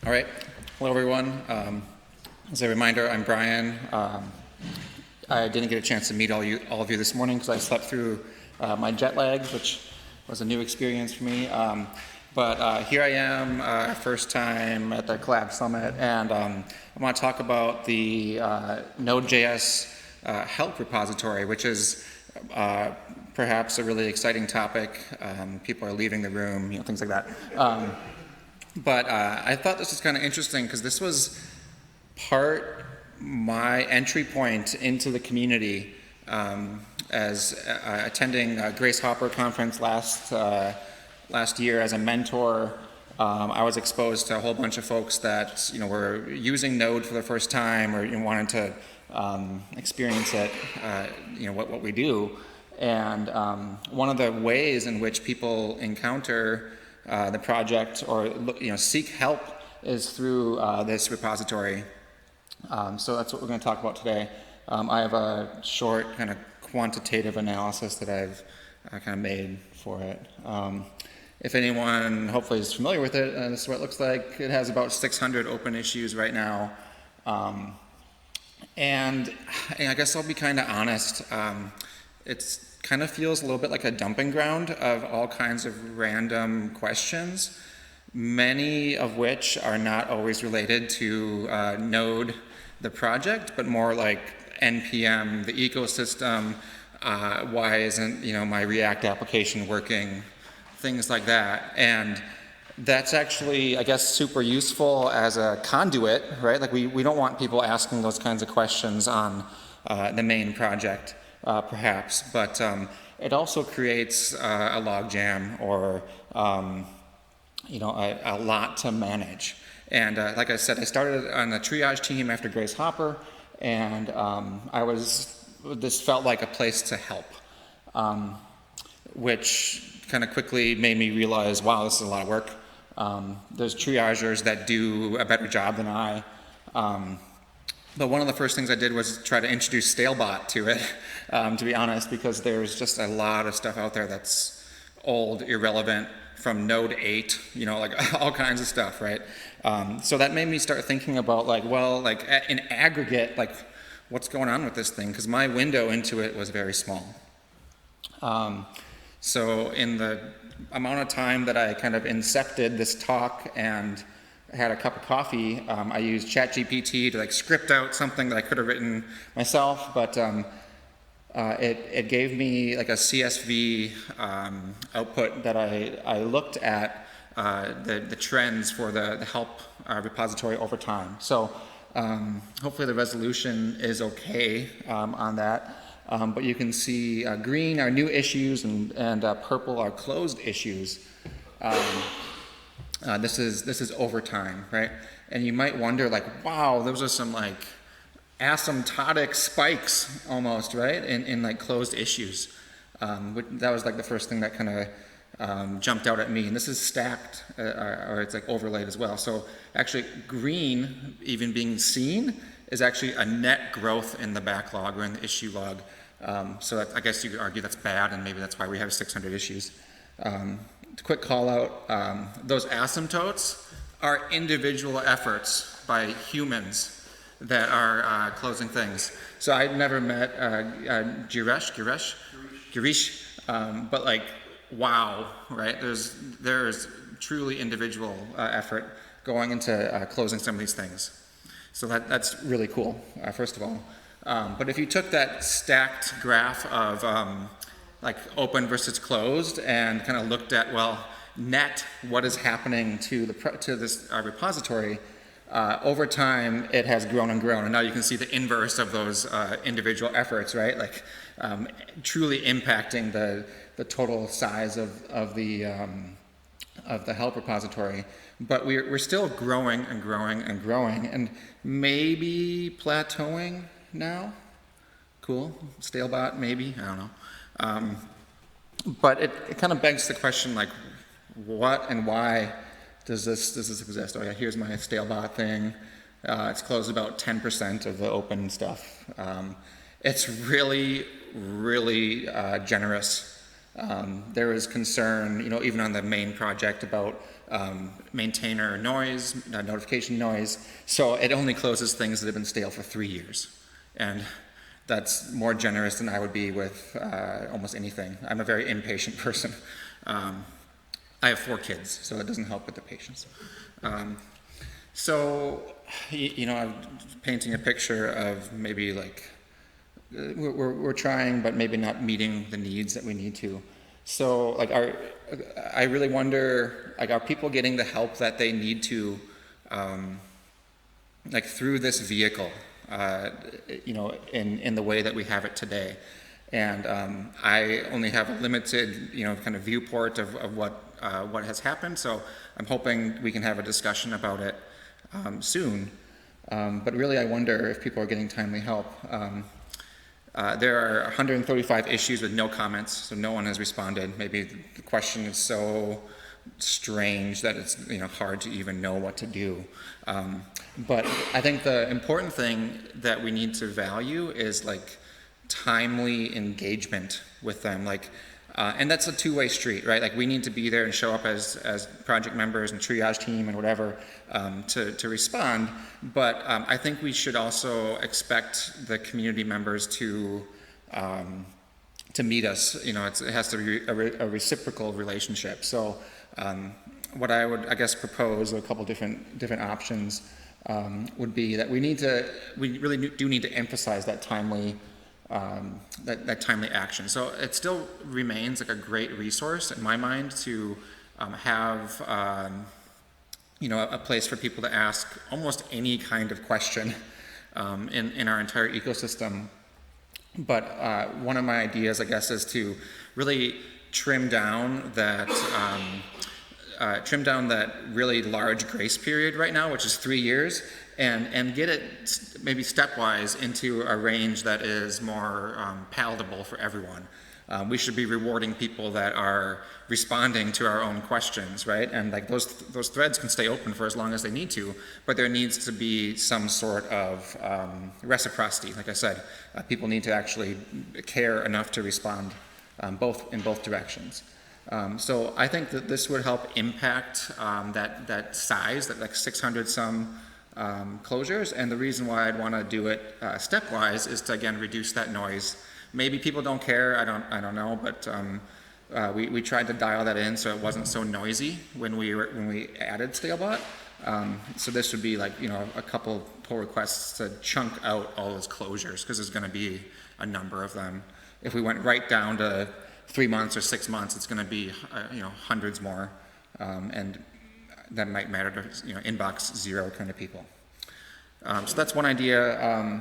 All right. Hello, everyone. As a reminder, I'm Brian. I didn't get a chance to meet all of you this morning because I slept through my jet lag, which was a new experience for me. But here I am, first time at the Collab Summit, and I want to talk about the Node.js help repository, which is perhaps a really exciting topic. People are leaving the room, things like that. But I thought this was kind of interesting because this was part my entry point into the community as attending a Grace Hopper conference last year as a mentor. I was exposed to a whole bunch of folks that were using Node for the first time or wanted to experience it, what we do. And one of the ways in which people encounter the project or seek help is through this repository. So that's what we're going to talk about today. I have a short kind of quantitative analysis that I've kind of made for it. If anyone hopefully is familiar with it, this is what it looks like. It has about 600 open issues right now. And I guess I'll be kind of honest. It's kind of feels a little bit like a dumping ground of all kinds of random questions, many of which are not always related to Node, the project, but more like NPM, the ecosystem, why isn't my React application working, things like that. And that's actually, I guess, super useful as a conduit, right? Like we don't want people asking those kinds of questions on the main project. Perhaps, but it also creates a logjam or a lot to manage. And like I said, I started on the triage team after Grace Hopper, and this felt like a place to help, which kind of quickly made me realize, wow, this is a lot of work. There's triagers that do a better job than I. But one of the first things I did was try to introduce Stalebot to it, to be honest, because there's just a lot of stuff out there that's old, irrelevant, from Node 8, like all kinds of stuff, right? So that made me start thinking about, in aggregate, what's going on with this thing? Because my window into it was very small. So in the amount of time that I kind of incepted this talk and had a cup of coffee, I used ChatGPT to script out something that I could have written myself, but it gave me a CSV output that I looked at the trends for the help repository over time. So hopefully the resolution is okay on that. But you can see green are new issues and purple are closed issues. This is over time, right? And you might wonder, wow, those are some asymptotic spikes almost, right? In closed issues. That was the first thing that kind of jumped out at me. And this is stacked, or it's overlaid as well. So actually, green even being seen is actually a net growth in the backlog or in the issue log. So I guess you could argue that's bad, and maybe that's why we have 600 issues. Quick call out, those asymptotes are individual efforts by humans that are closing things. So I'd never met Girish, but wow, right? There's truly individual effort going into closing some of these things. So that's really cool, first of all. But if you took that stacked graph of open versus closed and kind of looked at, net, what is happening to this repository, over time it has grown and grown. And now you can see the inverse of those individual efforts, right? Truly impacting the total size of the help repository. But we're still growing and growing and growing, and maybe plateauing now. Cool. Stalebot, maybe. I don't know. But it kind of begs the question, what and why does this exist? Oh yeah, here's my Stalebot thing. It's closed about 10% of the open stuff. It's really, really generous. There is concern, even on the main project about maintainer noise, notification noise. So it only closes things that have been stale for 3 years. And that's more generous than I would be with almost anything. I'm a very impatient person. I have 4 kids, so it doesn't help with the patience. So, I'm painting a picture of maybe like, we're trying, but maybe not meeting the needs that we need to. So, like, I really wonder, like, are people getting the help that they need to, like, through this vehicle, in the way that we have it today? And I only have a limited, kind of viewport of what has happened. So I'm hoping we can have a discussion about it soon. But really, I wonder if people are getting timely help. There are 135 issues with no comments, so no one has responded. Maybe the question is so strange that it's hard to even know what to do. But I think the important thing that we need to value is like timely engagement with them. And that's a two-way street, right? Like, we need to be there and show up as project members and triage team and whatever to respond. But I think we should also expect the community members to meet us. It has to be a reciprocal relationship. So what I would, I guess, propose a couple different options would be that we really do need to emphasize that timely. That timely action. So it still remains like a great resource in my mind to have a place for people to ask almost any kind of question in our entire ecosystem. But one of my ideas, I guess, is to really trim down that really large grace period right now, which is 3 years, and get it maybe stepwise into a range that is more palatable for everyone. We should be rewarding people that are responding to our own questions, right? And like those threads can stay open for as long as they need to, but there needs to be some sort of reciprocity. Like I said, people need to actually care enough to respond in both directions. So I think that this would help impact that size, that like 600 some closures, and the reason why I'd want to do it stepwise is to again reduce that noise. Maybe people don't care. I don't know, but we tried to dial that in so it wasn't so noisy when we added Stalebot. So this would be like a couple pull requests to chunk out all those closures, because there's going to be a number of them. If we went right down to 3 months or 6 months, it's going to be hundreds more, and that might matter to inbox 0 kind of people. So that's one idea.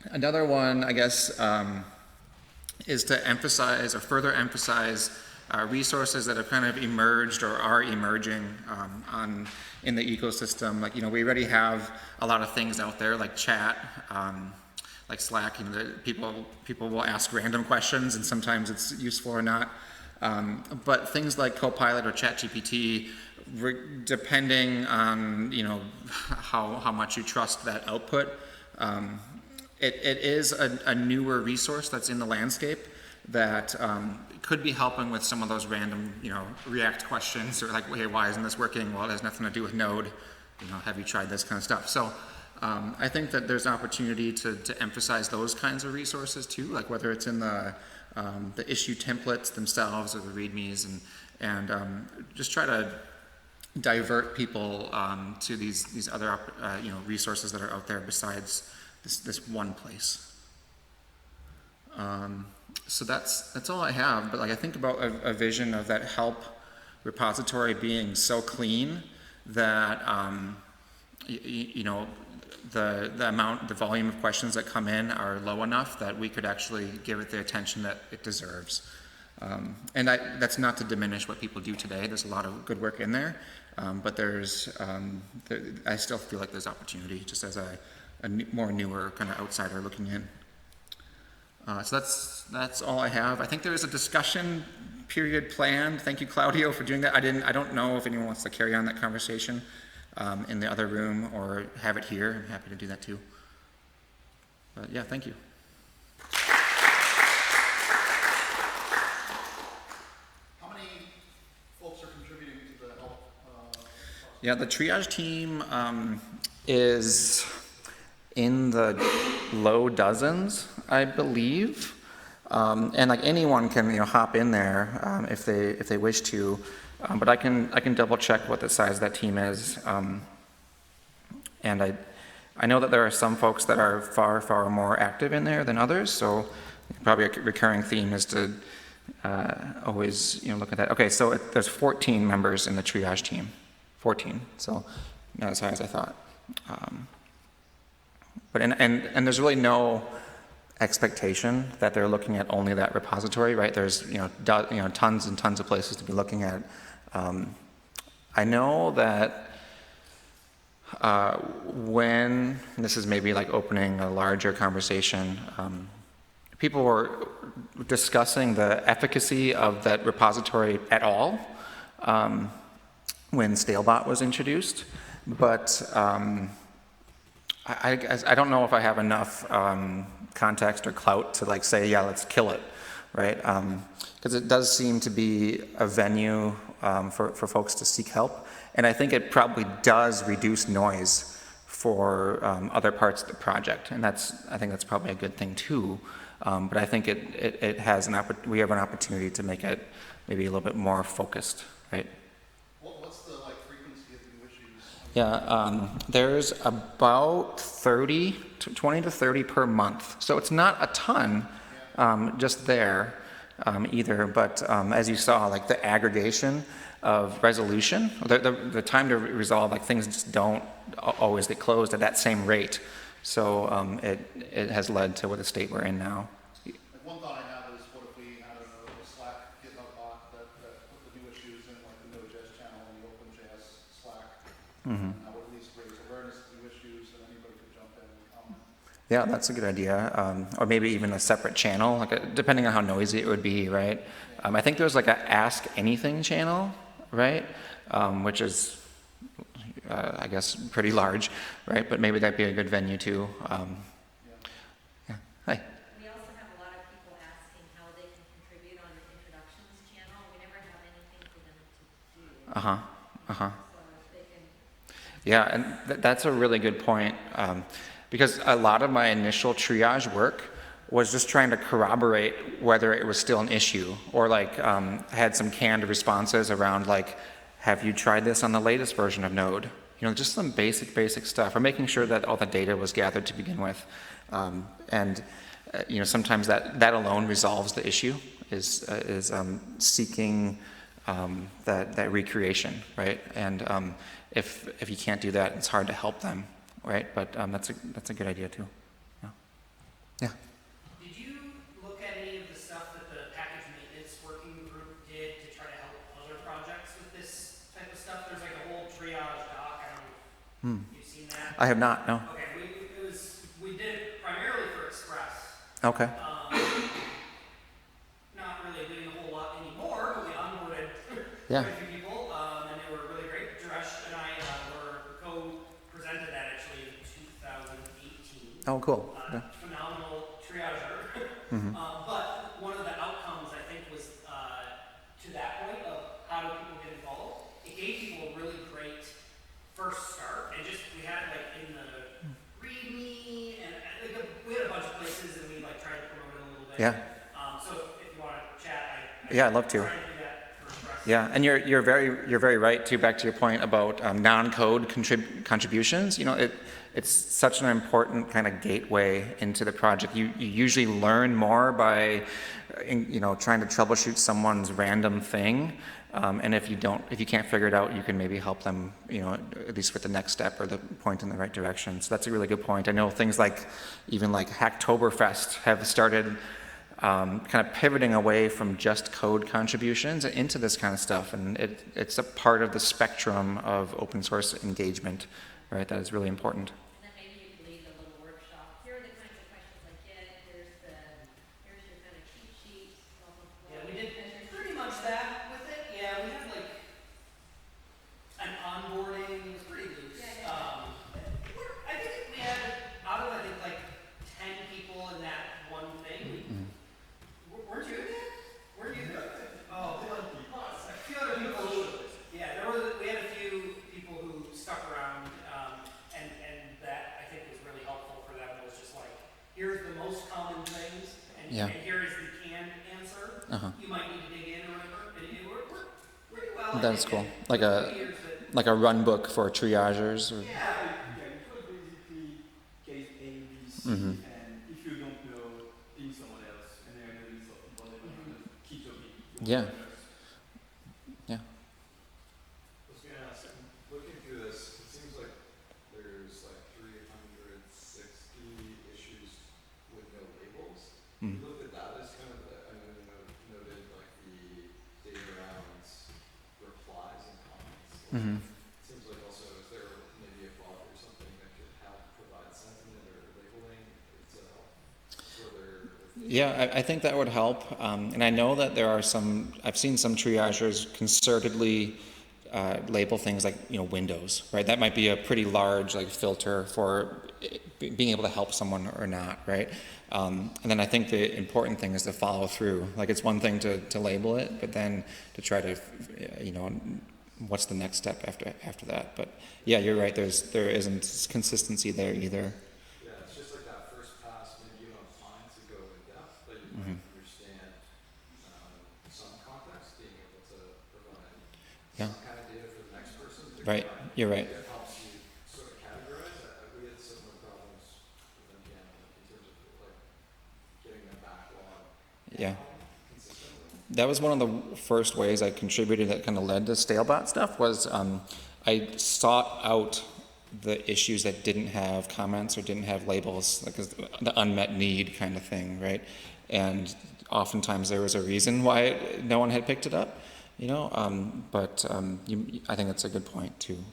Another one, I guess, is to emphasize or further emphasize resources that have kind of emerged or are emerging in the ecosystem. Like, we already have a lot of things out there like chat, like Slack. People will ask random questions, and sometimes it's useful or not. But things like Copilot or ChatGPT, depending on how much you trust that output, it is a newer resource that's in the landscape that could be helping with some of those random React questions, or like, hey, why isn't this working? Well, it has nothing to do with Node. Have you tried this kind of stuff? So I think that there's opportunity to emphasize those kinds of resources too, like whether it's in the issue templates themselves or the readmes, and just try to divert people to these other resources that are out there besides this one place. So that's all I have. But like, I think about a vision of that help repository being so clean that the volume of questions that come in are low enough that we could actually give it the attention that it deserves. And that's not to diminish what people do today. There's a lot of good work in there, but I still feel like there's opportunity just as a more newer kind of outsider looking in. So that's all I have. I think there is a discussion period planned. Thank you, Claudio, for doing that. I don't know if anyone wants to carry on that conversation in the other room or have it here. I'm happy to do that too. But yeah, thank you. How many folks are contributing to the help Yeah, the triage team is in the low dozens, I believe. And like anyone can hop in there if they wish to, but I can double check what the size of that team is. And I know that there are some folks that are far more active in there than others. So probably a recurring theme is to always look at that. Okay, so there's 14 members in the triage team, 14. So not as high as I thought. But and there's really no expectation that they're looking at only that repository, right? There's tons and tons of places to be looking at. I know that when this is maybe like opening a larger conversation, people were discussing the efficacy of that repository at all when Stalebot was introduced, but I don't know if I have enough context or clout to like say, yeah, let's kill it, right? Because it does seem to be a venue for folks to seek help, and I think it probably does reduce noise for other parts of the project, and I think that's probably a good thing too. But I think it has we have an opportunity to make it maybe a little bit more focused, right? What's the frequency of new issues? Yeah, there's about 20 to 30 per month. So it's not a ton just there either, but as you saw, like the aggregation of resolution, the time to resolve, like things just don't always get closed at that same rate. So it has led to what the state we're in now. One thought I have is, what if we had a Slack GitHub bot that put the new issues in like the Node.js channel and the OpenJS Slack, and that would at least raise awareness of new issues and anybody could jump in and comment. Yeah, that's a good idea. Or maybe even a separate channel, depending on how noisy it would be, right? I think there's like a Ask Anything channel, right? Which is, I guess, pretty large, right? But maybe that'd be a good venue too. Yeah. Hi. We also have a lot of people asking how they can contribute on the introductions channel. We never have anything for them to do. So if they can. Yeah, and that's a really good point, because a lot of my initial triage work was just trying to corroborate whether it was still an issue, or like had some canned responses around like, have you tried this on the latest version of Node? Just some basic stuff, or making sure that all the data was gathered to begin with. And sometimes that alone resolves the issue, is seeking that recreation, right? And if you can't do that, it's hard to help them, right? But that's a good idea too. Yeah. Did you look at any of the stuff that the package maintenance working group did to try to help other projects with this type of stuff? There's like a whole triage doc. I don't know if you've seen that. I have not, no. Okay, we did it primarily for Express. Okay. Not really doing a whole lot anymore, but we onboarded Yeah. quite a few people, and they were really great. Dresh and I were co-presented that actually in 2018. Oh, cool. Yeah. Phenomenal triager. But one of the outcomes, I think, was to that point of how do people get involved. It gave people a really great first start, and we had in the README, and we had a bunch of places, and we tried to promote it a little bit. Yeah. So if you want to chat, Yeah, I'd love to. try to do that for Express. Yeah, and you're very right too. Back to your point about non-code contributions. It's such an important kind of gateway into the project. You usually learn more by trying to troubleshoot someone's random thing, and if you can't figure it out, you can maybe help them at least with the next step or the point in the right direction. So that's a really good point. I know things like even like Hacktoberfest have started kind of pivoting away from just code contributions into this kind of stuff, and it's a part of the spectrum of open source engagement, right? That is really important. And then maybe you could lead a little workshop. Here are the kinds of questions I get. Here's your kind of cheat sheet. Yeah, we did pretty much that with it. Yeah, we had an onboarding. It was pretty loose. I think we had out of 10 people in that one thing. Weren't you in that? Weren't you there? Oh, a few other people. Yeah, we had a few people who Yeah. and here is the canned answer. Uh-huh. You might need to dig in or whatever, and it worked pretty well. That's And cool. Like over a the years that- like a run book for triagers. Or, yeah, Yeah, it was basically case A, B, C, Mhm. and if you don't know, ping someone else, and there are millions of people that want to keep talking. Yeah. Yeah. I was gonna ask, I'm looking through this, it seems like there's like 360 issues with no labels. Mm. You looked at that as kind of the, I know you noted like the data around replies and comments. Mhm. It seems like also, is there maybe a bot or something that could help provide sentiment or labeling itself further? Yeah, I think that would help. And I know that there are some, I've seen some triagers concertedly label things like, windows, right? That might be a pretty large like filter for being able to help someone or not, right? And then I think the important thing is to follow through. Like it's one thing to label it, but then to try to, what's the next step after that? But yeah, you're right. There isn't consistency there either. Yeah, it's just like that first pass, maybe you don't have time to go in depth, but you might understand some context, being able to provide Yeah. some kind of data for the next person to Right. provide. You're right. It helps you sort of categorize. We had similar problems with NPM in terms of like getting the backlog Yeah. consistently. That was one of the first ways I contributed that kind of led to Stalebot stuff was I sought out the issues that didn't have comments or didn't have labels, like the unmet need kind of thing, right? And oftentimes there was a reason why no one had picked it up, but I think that's a good point too.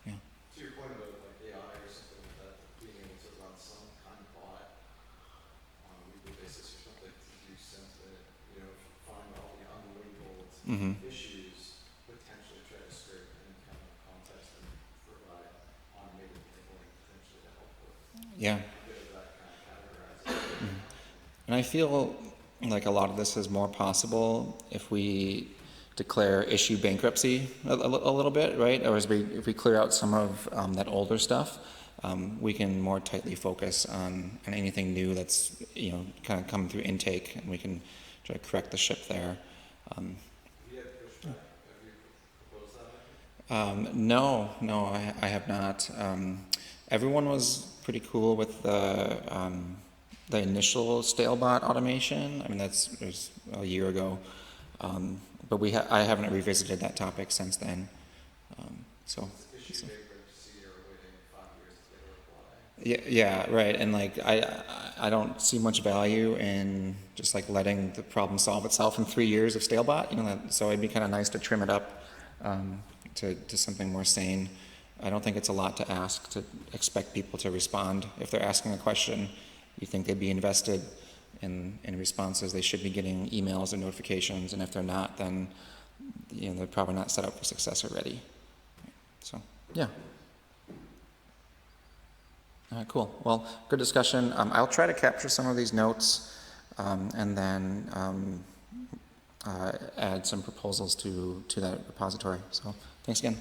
Yeah. To your point about like AI or something like that, being able to run some kind of bot on a weekly basis or something to do sentiment, find all the unlabeled Mm-hmm. issues, potentially try to scrape any kind of context and provide automated labeling potentially to help with Yeah. a bit of that kind of categorizing. And I feel like a lot of this is more possible if we declare issue bankruptcy a little bit, right? Or if we clear out some of that older stuff, we can more tightly focus on anything new that's kind of coming through intake, and we can try to correct the ship there. Have you had pushback? Have you proposed that? No, I have not. Everyone was pretty cool with the initial Stalebot automation. I mean, it was a year ago, but I haven't revisited that topic since then. So. Issue bankruptcy or waiting 5 years to get a reply. Yeah, right. And like I don't see much value in just like letting the problem solve itself in 3 years of Stalebot. So it'd be kind of nice to trim it up to something more sane. I don't think it's a lot to ask to expect people to respond. If they're asking a question, you think they'd be invested in responses. They should be getting emails and notifications, and if they're not, then they're probably not set up for success already. So yeah. All right, cool. Well, good discussion. I'll try to capture some of these notes and then add some proposals to that repository. So thanks again.